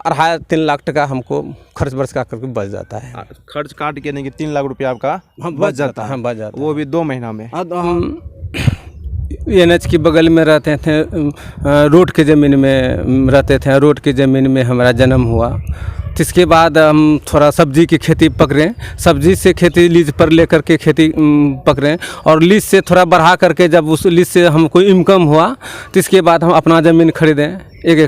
2.5-3 लाख टका हमको खर्च बर्च का करके बच जाता है। खर्च काट के नहीं कि 3 लाख रुपया आपका बच जाता है, बच जाता है, वो भी 2 महीना में। हम NH के बगल में रहते थे, रोड के ज़मीन में रहते थे। रोड की ज़मीन में हमारा जन्म हुआ। तो इसके बाद हम थोड़ा सब्जी की खेती पकड़े, सब्जी से खेती लीज पर लेकर के खेती पकड़े, और लीज से थोड़ा बढ़ा करके जब उस लीज से हमको इनकम हुआ तो इसके बाद हम अपना ज़मीन खरीदें 1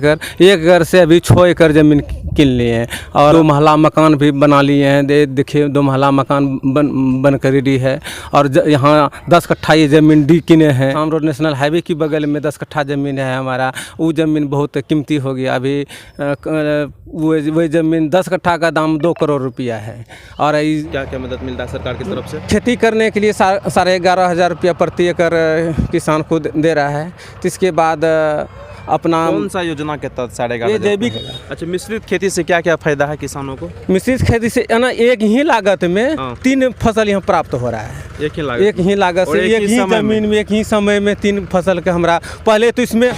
एकड़ से अभी 6 एकड़ ज़मीन किन लिए हैं, और 2 महला मकान भी बना लिए हैं। देखिए 2 महला मकान बन कर रेडी है। और यहाँ 10 कट्ठा ये ज़मीन डी किने हैं। हम रोड नेशनल हाईवे की बगल में 10 कट्ठा ज़मीन है हमारा। वो ज़मीन बहुत कीमती हो गया अभी। वही ज़मीन 10 कट्ठा का दाम 2 करोड़ रुपया है। और क्या क्या मदद मिलता है सरकार की तरफ से? खेती करने के लिए 11,500 रुपया प्रति एकड़ किसान को दे रहा है। तो इसके बाद अपना कौन सा योजना के तहत 11,500? जैविक। अच्छा, मिश्रित खेती से क्या क्या फायदा है किसानों को? मिश्रित खेती से ना एक ही लागत में 3 फसल यहाँ प्राप्त हो रहा है। एक ही लागत से एक ही जमीन में एक ही समय में 3 फसल के हमरा। पहले तो इसमें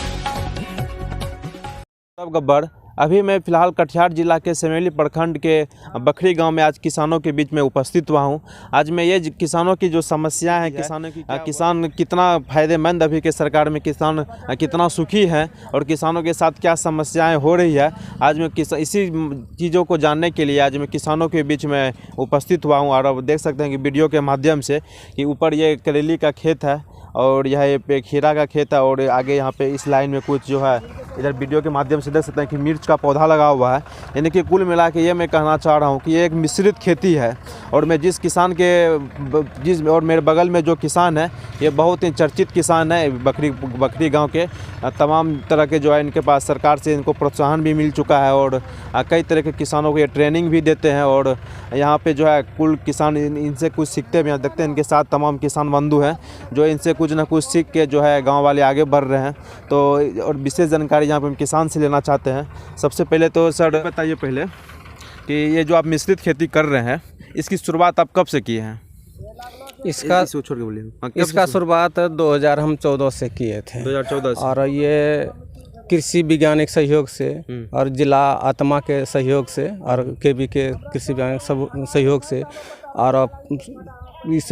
गब्बर, अभी मैं फ़िलहाल कटिहार जिला के समेली प्रखंड के बखरी गांव में आज किसानों के बीच में उपस्थित हुआ हूं। आज मैं ये किसानों की जो समस्याएं हैं, किसान कितना फ़ायदेमंद अभी के सरकार में, किसान कितना सुखी है और किसानों के साथ क्या समस्याएं हो रही है, आज मैं इसी चीज़ों को जानने के लिए आज मैं किसानों के बीच में उपस्थित हुआ हूँ। और अब देख सकते हैं कि वीडियो के माध्यम से कि ऊपर ये करेली का खेत है और यह पे खीरा का खेत है, और आगे यहाँ पे इस लाइन में कुछ जो है इधर वीडियो के माध्यम से देख सकते हैं कि मिर्च का पौधा लगा हुआ है। यानी कि कुल मिला के ये मैं कहना चाह रहा हूँ कि ये एक मिश्रित खेती है। और मैं जिस किसान के और मेरे बगल में जो किसान है, ये बहुत ही चर्चित किसान है। बखरी गांव के तमाम तरह के जो है इनके पास सरकार से इनको प्रोत्साहन भी मिल चुका है, और कई तरह के किसानों को ये ट्रेनिंग भी देते हैं। और यहाँ पे जो है कुल किसान इनसे कुछ सीखते भी हैं। देखते हैं इनके साथ तमाम किसान बंधु हैं जो इनसे कुछ ना कुछ सीख के जो है गाँव वाले आगे बढ़ रहे हैं। तो और विशेष जानकारी यहाँ पे हम किसान से लेना चाहते हैं। सबसे पहले तो सर बताइए पहले कि ये जो आप मिश्रित खेती कर रहे हैं, इसकी शुरुआत आप कब से किए हैं? इसका छोड़ के बोलिए। इसका शुरुआत 2014 से किए थे। 2014 से। और ये कृषि वैज्ञानिक सहयोग से और जिला आत्मा के सहयोग से और केबी के कृषि वैज्ञानिक सहयोग से, और इस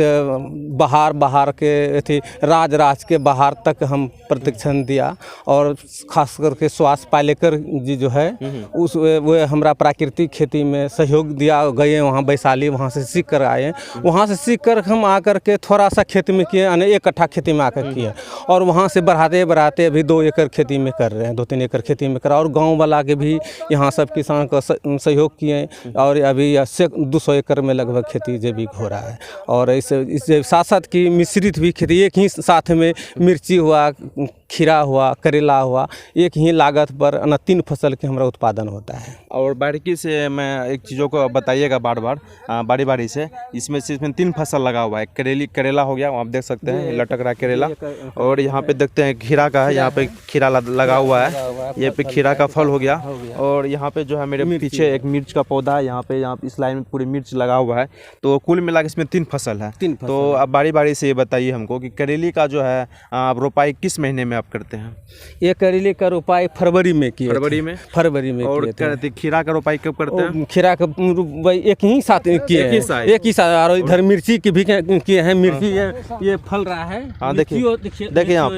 बाहर के अथी राज के बाहर तक हम प्रशिक्षण दिया। और खास करके सुभाष पालेकर जी जो है वो हमरा प्राकृतिक खेती में सहयोग दिया। गए वहाँ वैशाली, वहाँ से सीख कर आए। वहाँ से सीख कर हम आकर के थोड़ा सा खेती में किए, 1 कट्ठा खेती में आकर किए, और वहाँ से बढ़ाते अभी 2 एकड़ खेती में कर रहे हैं, 2-3 एकड़ खेती में करा। और गाँव वाला के भी यहाँ सब किसान का सहयोग किए, और अभी 200 एकड़ में लगभग खेती जैविक हो रहा है। और इससे साथ साथ की मिश्रित भी खेती, एक ही साथ में मिर्ची हुआ, खीरा हुआ, करेला हुआ, एक ही लागत पर 3 फसल के हमारा उत्पादन होता है। और बारीकी से मैं एक चीज़ों को बताइएगा बारी से। इसमें 3 फसल लगा हुआ है। करेला हो गया, आप देख सकते हैं लटक रहा करेला। और यहाँ पे देखते हैं खीरा का है, यहाँ पे खीरा लगा हुआ है, ये पे खीरा का फल हो गया। और यहाँ पे जो है मेरे पीछे एक मिर्च का पौधा है, यहाँ पे इस लाइन में पूरी मिर्च लगा हुआ है। तो कुल मिला के इसमें 3 फसल है। तो अब बारी से ये बताइए हमको कि करेली का जो है आप रोपाई किस महीने में आप करते हैं? ये करेले का रोपाई फरवरी में किए। फरवरी में और खीरा का रोपाई कब करते हैं? खीरा का एक ही साथ किए हैं, एक ही साथ। और इधर मिर्ची की भी किए हैं। मिर्ची ये फल रहा है। हाँ, देखिए आप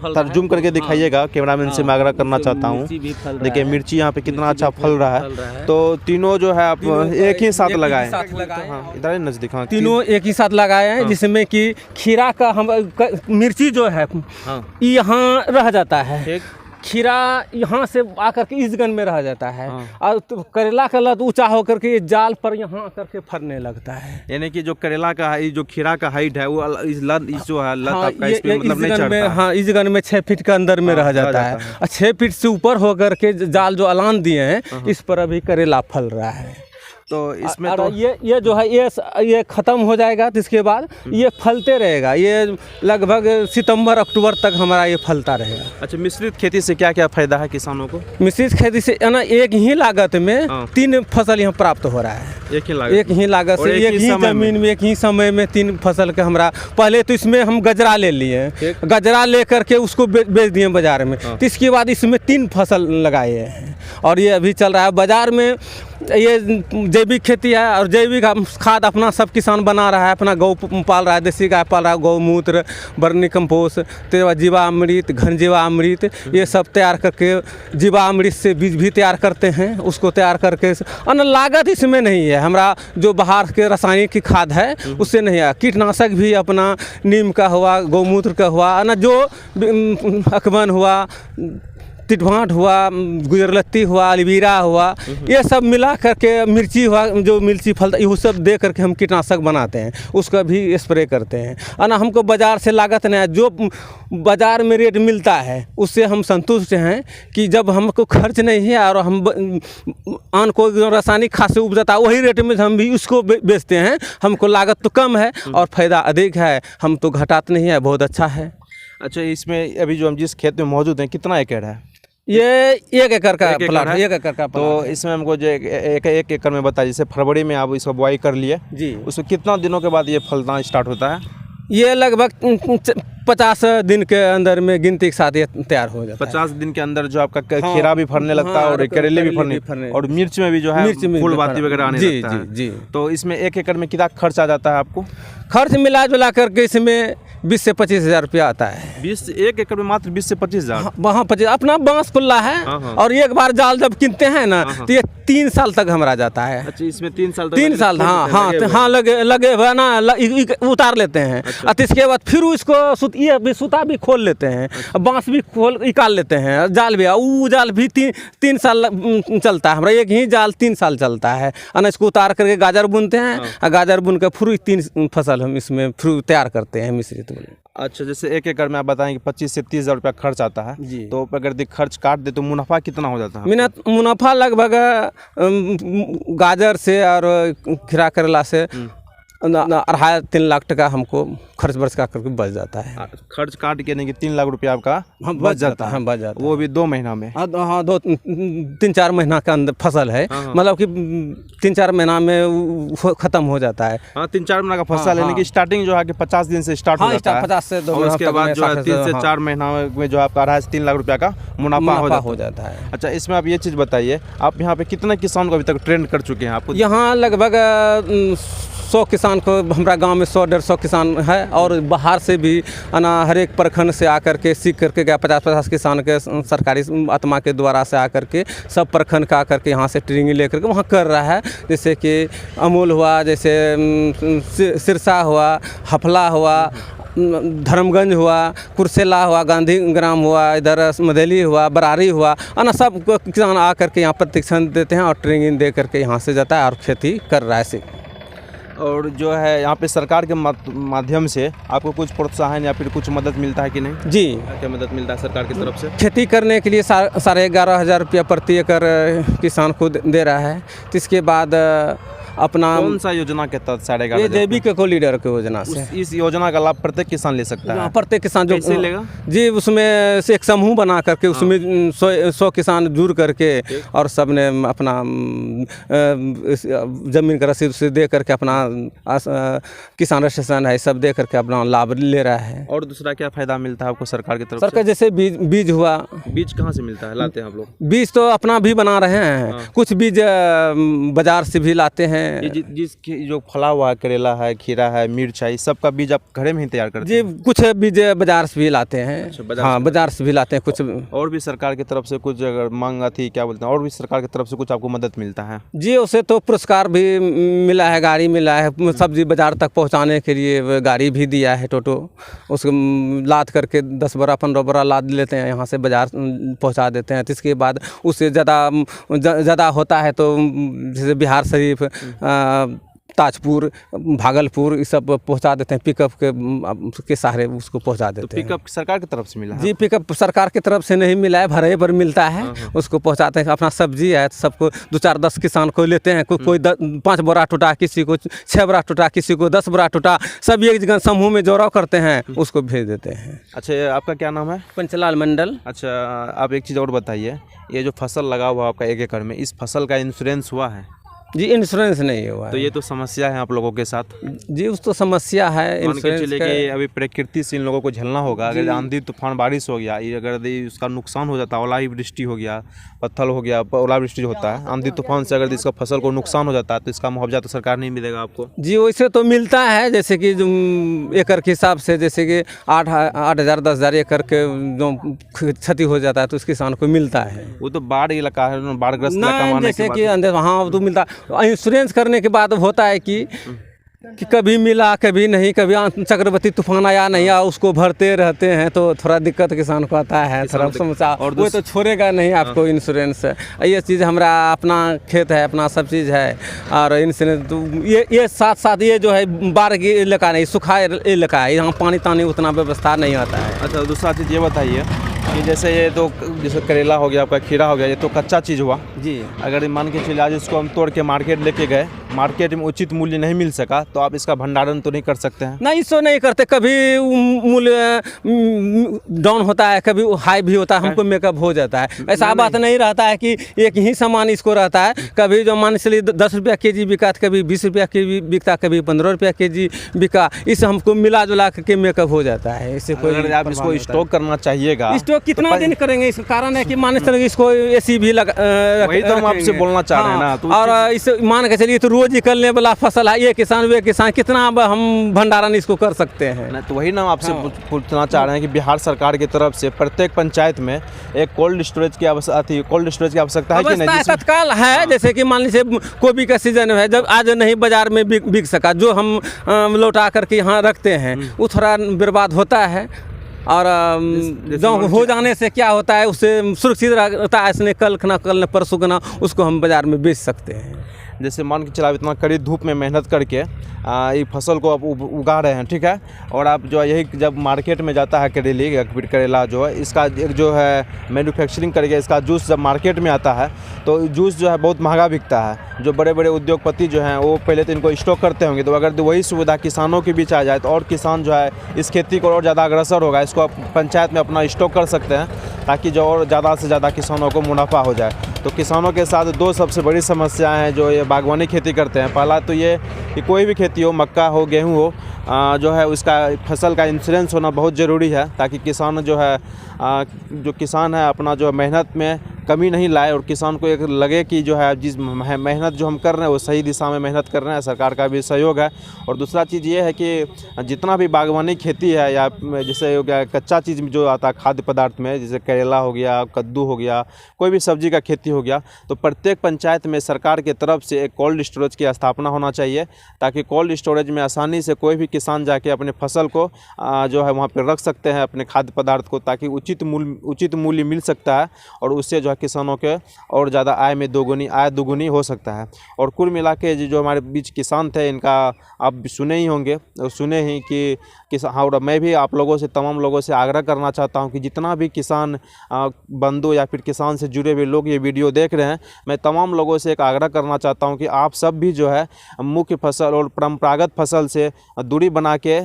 तर्जुम करके दिखाइएगा, कैमरामैन से मैं आग्रह करना चाहता हूँ। देखिए मिर्ची यहाँ पे कितना अच्छा फल रहा है। तो तीनों जो है आप एक ही साथ लगाए, इधर नजदीक तीनों एक ही साथ लगाए हैं, जिसमें कि खीरा का हम मिर्ची जो है यहाँ रह जाता है, खीरा यहाँ से आकर के इस गन में रह जाता है। और तो करेला का लत ऊंचा होकर के जाल पर यहाँ आकर के फरने लगता है। यानी कि जो करेला का जो खीरा का हाइट है वो इस जो है लत आपका इस पे मतलब नहीं चढ़ता। हाँ, इस गन में 6 फीट के अंदर में रह जाता है। और 6 फीट से ऊपर होकर के जाल जो अलान दिए हैं, इस पर अभी करेला फल रहा है। तो इसमें और तो ये जो है ये ख़त्म हो जाएगा, तो इसके बाद ये फलते रहेगा। ये लगभग सितंबर अक्टूबर तक हमारा ये फलता रहेगा। अच्छा, मिश्रित खेती से क्या क्या फायदा है किसानों को? मिश्रित खेती से है ना, एक ही लागत में हाँ। 3 फसल यहाँ प्राप्त हो रहा है। एक ही लागत से और एक ही जमीन में एक ही समय में 3 फसल का हमरा। पहले तो इसमें हम गजरा ले लिए, गजरा ले करके उसको बेच दिए बाजार में। तो इसके बाद इसमें 3 फसल लगाए हैं और ये अभी चल रहा है बाजार में। ये जैविक खेती है और जैविक खाद अपना सब किसान बना रहा है। अपना गौ पाल रहा है, देसी गाय पाल रहा है, गौमूत्र, वर्मी कंपोस्ट, जीवामृत, घन जीवामृत, ये सब तैयार करके जीवामृत से बीज भी तैयार करते हैं। उसको तैयार करके अन्य लागत इसमें नहीं है। हमारा जो बाहर के रासायनिक की खाद है उससे नहीं है। कीटनाशक भी अपना नीम का हुआ, गौमूत्र का हुआ, ना जो अकवन हुआ, तिटभाट हुआ, गुजरलत्ती हुआ, अलवीरा हुआ, ये सब मिला करके, मिर्ची हुआ, जो मिर्ची फलता ये सब दे करके हम कीटनाशक बनाते हैं, उसका भी स्प्रे करते हैं। ना हमको बाज़ार से लागत नहीं है। जो बाज़ार में रेट मिलता है उससे हम संतुष्ट हैं कि जब हमको खर्च नहीं है और हम अन्न को रासायनिक खाद से उपजाता है वही रेट में हम भी उसको बेचते हैं। हमको लागत तो कम है और फ़ायदा अधिक है, हम तो घटाते नहीं है, बहुत अच्छा है। अच्छा, इसमें अभी जो हम जिस खेत में मौजूद हैं कितना एकड़ है? ये 1 एकड़ का प्लाट है। 1 एकड़ का तो इसमें हमको जो एक एकड़ में बताइए, जैसे फरवरी में आप इसको बुआई कर लिए जी, उसको कितना दिनों के बाद ये फलना स्टार्ट होता है? ये लगभग 50 दिन के अंदर में गिनती के साथ ये तैयार हो जाता है। 50 दिन के अंदर जो आपका खीरा भी फरने लगता है और करेले भी फरने और मिर्च में भी जो है फूल बाती वगैरह आने लगता है। जी। तो इसमें 1 एकड़ में कितना खर्च आ जाता है आपको? खर्च मिला जुला करके इसमें 20 से 25 हज़ार रुपया आता है। 1 एकड़ में मात्र 20 से 25 हज़ार? वहाँ 25 अपना बांस खुला है। और एक बार जाल जब किनते हैं ना तो ये 3 साल तक हमारा जाता है। अच्छा, इसमें 3 साल? 3 साल हाँ लगे हुए ना, उतार लेते हैं। और इसके बाद फिर उसको सूता भी खोल लेते हैं, बांस भी निकाल लेते हैं, जाल भी, वो जाल भी 3 साल चलता है हमारा। एक ही जाल 3 साल चलता है। इसको उतार करके गाजर बुनते हैं और गाजर बुन के फिर 3 फसल हम इसमें फिर तैयार करते हैं मिश्रित। अच्छा, जैसे 1 एकड़ में आप बताएं कि 25 से 30 हज़ार रुपया खर्च आता है जी, तो अगर खर्च काट दे तो मुनाफा कितना हो जाता है? मुनाफा लगभग गाजर से और खीरा करेला से 2.5-3 लाख टका हमको खर्च बर्च का करके बच जाता है। खर्च काट के नहीं कि 3 लाख रुपया आपका बच जाता है? बच जाता है, वो भी 2 महीना में? हाँ 3-4 महीना का अंदर फसल है। मतलब कि 3-4 महीना में ख़त्म हो जाता है। हाँ, 3-4 महीना का फसल है, लेकिन स्टार्टिंग जो है कि 50 दिन से स्टार्ट हो जाता है। 50 से 2 महीना, उसके बाद जो है 3 से 4 महीना में जो आपका 2.5 से 3 लाख रुपया का मुनाफा हो जाता है। अच्छा, इसमें आप ये चीज़ बताइए, आप यहाँ पे कितने किसान को अभी तक ट्रेंड कर चुके हैं? आपको यहाँ लगभग 100 किसान को, हमारा गांव में 100-150 किसान है और बाहर से भी हर एक प्रखंड से आकर के सीख करके गया। 50-50 किसान के सरकारी आत्मा के द्वारा से आकर के सब प्रखंड का आकर के यहाँ से ट्रेनिंग लेकर के वहाँ कर रहा है। जैसे कि अमूल हुआ, जैसे सिरसा हुआ, हफला हुआ, धर्मगंज हुआ, कुर्सेला हुआ, गांधी ग्राम हुआ, इधर मदेली हुआ, बरारी हुआ, सब किसान आकर के यहाँ प्रशिक्षण देते हैं और ट्रेनिंग दे करके यहाँ से जाता है और खेती कर रहा है। और जो है यहाँ पे सरकार के माध्यम से आपको कुछ प्रोत्साहन या फिर कुछ मदद मिलता है कि नहीं? जी, क्या मदद मिलता है सरकार की तरफ से? खेती करने के लिए 11,500 रुपया प्रति एकड़ किसान को दे रहा है। तो इसके बाद अपना कौन सा योजना के तहत 11,500? ये जैविक कोलिडर की योजना से। इस योजना का लाभ प्रत्येक किसान ले सकता है? प्रत्येक किसान जो कैसे लेगा? जी, उसमें से एक समूह बना करके उसमें 100 किसान जुड़ करके और सब ने अपना जमीन का रसीद से दे करके अपना किसान रजिस्ट्रेशन है सब दे करके अपना लाभ ले रहा है। और दूसरा क्या फायदा मिलता है आपको सरकार की तरफ? सरकार जैसे बीज हुआ। बीज कहाँ से मिलता है, लाते हैं आप लोग? बीज तो अपना भी बना रहे हैं। कुछ बीज बाजार से भी लाते हैं। जो फला हुआ करेला है, खीरा है, मिर्च है, सबका बीज आप घरे में ही तैयार करते हैं? जी, कुछ बीज बाजार से भी लाते हैं। अच्छा, हाँ, बाजार से भी लाते हैं कुछ। और भी सरकार की तरफ से कुछ अगर मांग थी, क्या बोलते हैं, और भी सरकार की तरफ से कुछ आपको मदद मिलता है? जी, उसे तो पुरस्कार भी मिला है, गाड़ी मिला है, सब्जी बाजार तक पहुंचाने के लिए गाड़ी भी दिया है टोटो। उसको लाद करके 10 बोरा 15 बोरा लाद लेते हैं, यहाँ से बाजार पहुंचा देते हैं। तो इसके बाद उससे ज़्यादा होता है तो जैसे बिहार शरीफ, ताजपुर, भागलपुर ये सब पहुंचा देते हैं, पिकअप के सहारे उसको पहुंचा देते हैं। पिकअप सरकार की तरफ से मिला है? जी, पिकअप सरकार की तरफ से नहीं मिला है, भाड़े पर मिलता है, उसको पहुंचाते हैं। अपना सब्जी है सबको 2-4-10 किसान को लेते हैं, कोई 5 बोरा टूटा, किसी को 6 बोरा टूटा, किसी को 10 बोरा टूटा, सब एक जगह समूह में जोड़ाव करते हैं, उसको भेज देते हैं। अच्छा, आपका क्या नाम है? पंचलाल मंडल। अच्छा, आप एक चीज़ और बताइए, ये जो फसल लगा हुआ आपका 1 एकड़ में, इस फसल का इंश्योरेंस हुआ है? जी, इंश्योरेंस नहीं हुआ तो ये तो समस्या है आप लोगों के साथ। जी, उस तो समस्या है इंश्योरेंस चलिए कि अभी प्रकृति से इन लोगों को झेलना होगा। अगर आंधी तूफान बारिश हो गया, अगर उसका नुकसान हो जाता है, ओलावृष्टि हो गया, पत्थर हो गया, ओलावृष्टि होता है, आंधी तूफान से अगर इसका फसल को नुकसान हो जाता है तो इसका मुआवजा तो सरकार नहीं मिलेगा आपको? जी, वैसे तो मिलता है, जैसे कि एकड़ के हिसाब से, जैसे कि 8,000 10,000 एकड़ के जो क्षति हो जाता है तो उस किसान को मिलता है। वो तो बाढ़ इलाका है, बाढ़ग्रस्त इलाका माने जैसे कि हाँ, तो मिलता। इंश्योरेंस करने के बाद होता है कि कभी मिला कभी नहीं, कभी चक्रवाती तूफान आया नहीं आया, उसको भरते रहते हैं तो थोड़ा दिक्कत किसान को आता है, थोड़ा समस्या। और वो तो छोड़ेगा नहीं आपको इंश्योरेंस। ये चीज़ हमारा अपना खेत है, अपना सब चीज़ है, और इंश्योरेंस तो ये साथ साथ ये जो है बाढ़ की इलाका नहीं, सूखा इलाका है, यहाँ पानी तानी उतना व्यवस्था नहीं होता है। अच्छा, दूसरा चीज़ ये बताइए कि जैसे ये तो जैसे करेला हो गया, आपका खीरा हो गया, ये तो कच्चा चीज़ हुआ जी। अगर मान के चलिए आज इसको हम तोड़ के मार्केट लेके गए, मार्केट में उचित मूल्य नहीं मिल सका, तो आप इसका भंडारण तो नहीं कर सकते हैं? नहीं, इसको नहीं करते। कभी मूल्य डाउन होता है, कभी हाई भी होता है, हमको मेकअप हो जाता है। ऐसा बात नहीं रहता है कि एक ही सामान इसको रहता है। कभी जो मान चलिए 10 रुपया केजी बिका, कभी 20 रुपया केजी बिकता, कभी 15 रुपया केजी बिका, इससे हमको मिला जुला के मेकअप हो जाता है। इससे कोई आप इसको स्टॉक करना चाहिएगा, स्टॉक कितना दिन करेंगे? इसका कारण है कि मान चलिए इसको एसी भी लगा, वही तो हम आपसे बोलना चाह रहे हैं ना। तो और इसे मान के चलिए तो रोज निकलने वाला फसल है, ये किसान वे किसान, कितना हम भंडारण इसको कर सकते हैं ना? तो वही ना आपसे पूछना चाह रहे हैं कि बिहार सरकार की तरफ से प्रत्येक पंचायत में एक कोल्ड स्टोरेज की आवश्यकता है कि नहीं? तत्काल है। जैसे कि मान लीजिए गोभी का सीजन है, जब आज नहीं बाजार में बिक सका, जो हम लौटा करके यहाँ रखते हैं वो थोड़ा बर्बाद होता है, और जब हो जाने से क्या होता है, उससे सुरक्षित रहता है, इसने कल ना परसों ना उसको हम बाज़ार में बेच सकते हैं। जैसे मान के चला इतना कड़ी धूप में मेहनत करके ये फसल को आप उगा रहे हैं, ठीक है, और आप जो है यही जब मार्केट में जाता है करेली या फिर करेला जो है, इसका एक जो है मैन्युफैक्चरिंग करके इसका जूस जब मार्केट में आता है तो जूस जो है बहुत महंगा बिकता है। जो बड़े बड़े उद्योगपति जो हैं वो पहले तो इनको स्टॉक करते होंगे, तो अगर वही सुविधा किसानों के बीच आ जाए तो और किसान जो है इस खेती को और ज़्यादा अग्रसर होगा। इसको आप पंचायत में अपना स्टॉक कर सकते हैं ताकि जो और ज़्यादा से ज़्यादा किसानों को मुनाफा हो जाए। तो किसानों के साथ 2 सबसे बड़ी समस्याएं हैं जो ये बागवानी खेती करते हैं। पहला तो ये कि कोई भी खेती हो, मक्का हो, गेहूं हो, जो है उसका फसल का इंश्योरेंस होना बहुत ज़रूरी है, ताकि किसान जो है अपना जो मेहनत में कमी नहीं लाए और किसान को एक लगे कि जो है जिस मेहनत जो हम कर रहे हैं वो सही दिशा में मेहनत कर रहे हैं, सरकार का भी सहयोग है। और दूसरा चीज़ ये है कि जितना भी बागवानी खेती है या जैसे हो गया कच्चा चीज़ जो आता है खाद्य पदार्थ में, जैसे करेला हो गया, कद्दू हो गया, कोई भी सब्जी का खेती हो गया, तो प्रत्येक पंचायत में सरकार की तरफ से एक कोल्ड स्टोरेज की स्थापना होना चाहिए, ताकि कोल्ड स्टोरेज में आसानी से कोई भी किसान जाके अपने फसल को जो है वहाँ पर रख सकते हैं, अपने खाद्य पदार्थ को, ताकि उचित मूल्य मिल सकता है और उससे जो है किसानों के और ज़्यादा आय दुगुनी हो सकता है। और कुल मिला के जो हमारे बीच किसान थे, इनका आप सुने ही होंगे और सुने ही कि और मैं भी आप लोगों से, तमाम लोगों से आग्रह करना चाहता हूं कि जितना भी किसान बंधु या फिर किसान से जुड़े हुए लोग ये वीडियो देख रहे हैं, मैं तमाम लोगों से एक आग्रह करना चाहता हूं कि आप सब भी जो है मुख्य फसल और परंपरागत फसल से दूरी बना के,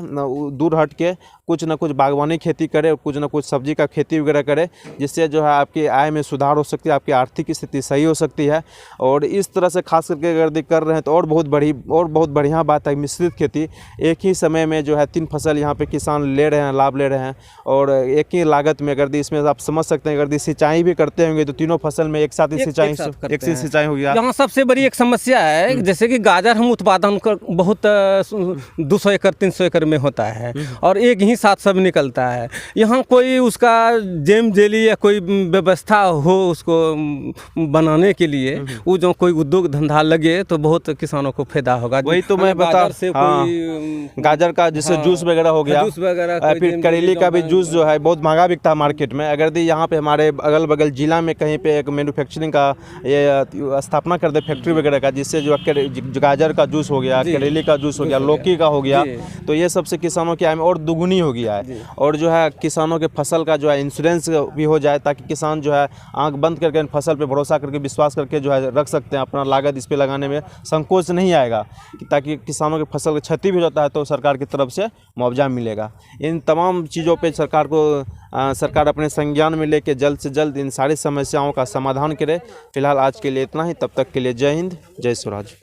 दूर हट के कुछ न कुछ बागवानी खेती करें और कुछ न कुछ सब्जी का खेती वगैरह करें, जिससे जो है आपकी आय में सुधार हो सकती है, आपकी आर्थिक स्थिति सही हो सकती है। और इस तरह से खास करके अगर कर रहे हैं तो और बहुत बढ़िया बात है। मिश्रित खेती, एक ही समय में जो है 3 फसल यहाँ पे किसान ले रहे हैं, लाभ ले रहे हैं, और एक ही लागत में अगर इसमें आप समझ सकते हैं, अगर सिंचाई भी करते होंगे तो तीनों फसल में एक साथ ही सिंचाई हो गया। यहाँ सबसे बड़ी एक समस्या है, जैसे कि गाजर हम उत्पादन कर बहुत 200 एकड़ 300 एकड़ में होता है और एक ही साथ सब निकलता है। यहाँ कोई उसका जेम जेली या कोई व्यवस्था हो उसको बनाने के लिए वो जो कोई उद्योग धंधा लगे तो बहुत किसानों को फायदा होगा। वही तो मैं बता, गाजर से हाँ, कोई गाजर का जैसे जूस वगैरह हो गया, जूस वगैरह, कोई फिर जेम करेली का भी जेम जूस जो है बहुत महंगा बिकता है मार्केट में। अगर दी यहाँ पे हमारे अगल बगल जिला में कहीं पे एक मैन्युफैक्चरिंग का ये स्थापना कर दे फैक्ट्री वगैरह का, जिससे जो गाजर का जूस हो गया, करेली का जूस हो गया, लौकी का हो गया, तो ये सबसे किसानों की आय में और दुगुनी हो गया है। और जो है किसानों के फसल का जो है इंश्योरेंस भी हो जाए, ताकि किसान जो है आंख बंद करके इन फसल पे भरोसा करके विश्वास करके जो है रख सकते हैं, अपना लागत इस पे लगाने में संकोच नहीं आएगा, ताकि किसानों के फसल की क्षति भी होता है तो सरकार की तरफ से मुआवजा मिलेगा। इन तमाम चीज़ों पे सरकार अपने संज्ञान में लेके जल्द से जल्द इन सारी समस्याओं का समाधान करे। फिलहाल आज के लिए इतना ही, तब तक के लिए जय हिंद, जय स्वराज।